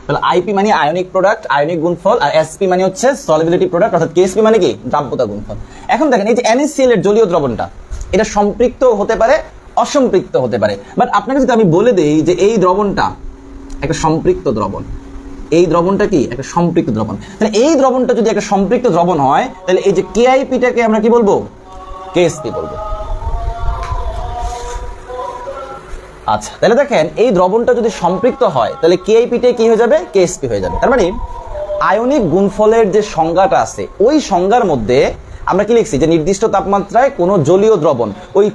তাহলে আইপি মানে ionic product, ionic গুণফল, আর এসপি মানে হচ্ছে সলিবিলিটি প্রোডাক্ট, অর্থাৎ কেএসপি মানে কি দ্রাব্যতা গুণফল। এখন দেখেন এই যে NaCl এর জলীয় দ্রবণটা, এটা সম্পৃক্ত হতে পারে, অসম্পৃক্ত হতে পারে। বাট আপনাকে যদি আমি বলে দেই যে এই দ্রবণটা একটা সম্পৃক্ত দ্রবণ, এই দ্রবণটা কি একটা সম্পৃক্ত দ্রবণ, তাহলে এই দ্রবণটা যদি একটা সম্পৃক্ত দ্রবণ হয়, তাহলে এই যে কেআইপিটাকে আমরা কি বলবো, কেএসপি বলবো। আচ্ছা, তাহলে দেখেন এই দ্রবণটা যদি সম্পৃক্ত হয়, তাহলে কেআইপিটা কি হয়ে যাবে, কেএসপি হয়ে যাবে। তার মানে আয়নিক গুণফলের যে সংজ্ঞাটা আছে, ওই সংজ্ঞার মধ্যে আমরা কি লিখছি যে নির্দিষ্ট তাপমাত্রায় কোন জলীয় দ্রবণ, ওই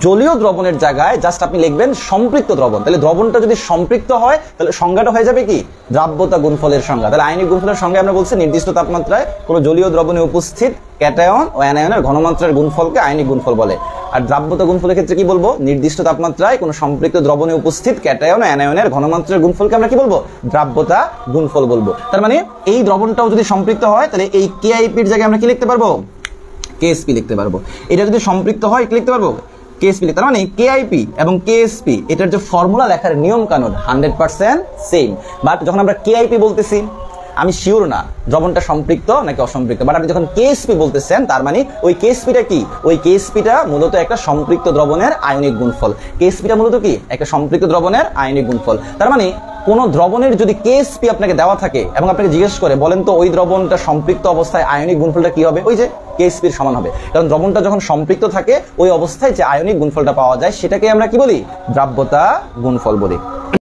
জলীয় দ্রবণের জায়গায় জাস্ট আপনি লিখবেন সম্পৃক্ত দ্রবণ। তাহলে দ্রবণটা যদি সম্পৃক্ত হয়, তাহলে সংজ্ঞাটা হয়ে যাবে কি দ্রাব্যতা গুণফলের সংজ্ঞা। তাহলে আয়নিক গুণফলের সংজ্ঞা আমরা বলছি নির্দিষ্ট তাপমাত্রায় কোন জলীয় দ্রবণে উপস্থিত ক্যাটায়ন ও অ্যানায়নের ঘনমাত্রার গুণফলকে আয়নিক গুণফল বলে। আর দ্রাব্যতা গুণফলের ক্ষেত্রে কি বলবো, নির্দিষ্ট তাপমাত্রায় কোন সম্পৃক্ত দ্রবণে উপস্থিত ক্যাটায়ন ও অ্যানায়নের ঘনমাত্রার গুণফলকে আমরা কি বলবো, দ্রাব্যতা গুণফল বলবো। তার মানে এই দ্রবণটাও যদি সম্পৃক্ত হয়, তাহলে এই কেআইপির জায়গায় আমরা কি লিখতে পারবো, কেএসপি লিখতে পারবো। এটা যদি সম্পৃক্ত হয় কি লিখতে পারবো, কেএসপি। তার মানে কেআইপি এবং কেএসপি এটার যে ফর্মুলা লেখার নিয়ম কানুন 100% সেম। বাট যখন আমরা কেআইপি বলতেছি, আমি শিওর না দ্রবণটা সম্পৃক্ত নাকি অসম্পৃক্ত। বাট আপনি যখন কেএসপি বলতেছেন, তার মানে ওই কেএসপিটা কি, ওই কেএসপিটা মূলত একটা সম্পৃক্ত দ্রবণের আয়নিক গুণফল। কেএসপিটা মূলত কি একটা সম্পৃক্ত দ্রবণের আয়নিক গুণফল। তার মানে কোন দ্রবণের যদি কেএসপি আপনাকে দেওয়া থাকে এবং আপনাকে জিজ্ঞেস করে বলেন তো ওই দ্রবণটা সম্পৃক্ত অবস্থায় আয়নিক গুণফলটা কি হবে, ওই যে কেএসপির সমান হবে। কারণ দ্রবণটা যখন সম্পৃক্ত থাকে, ওই অবস্থায় যে আয়নিক গুণফলটা পাওয়া যায় সেটাকে আমরা কি বলি, দ্রাব্যতা গুণফল বলি।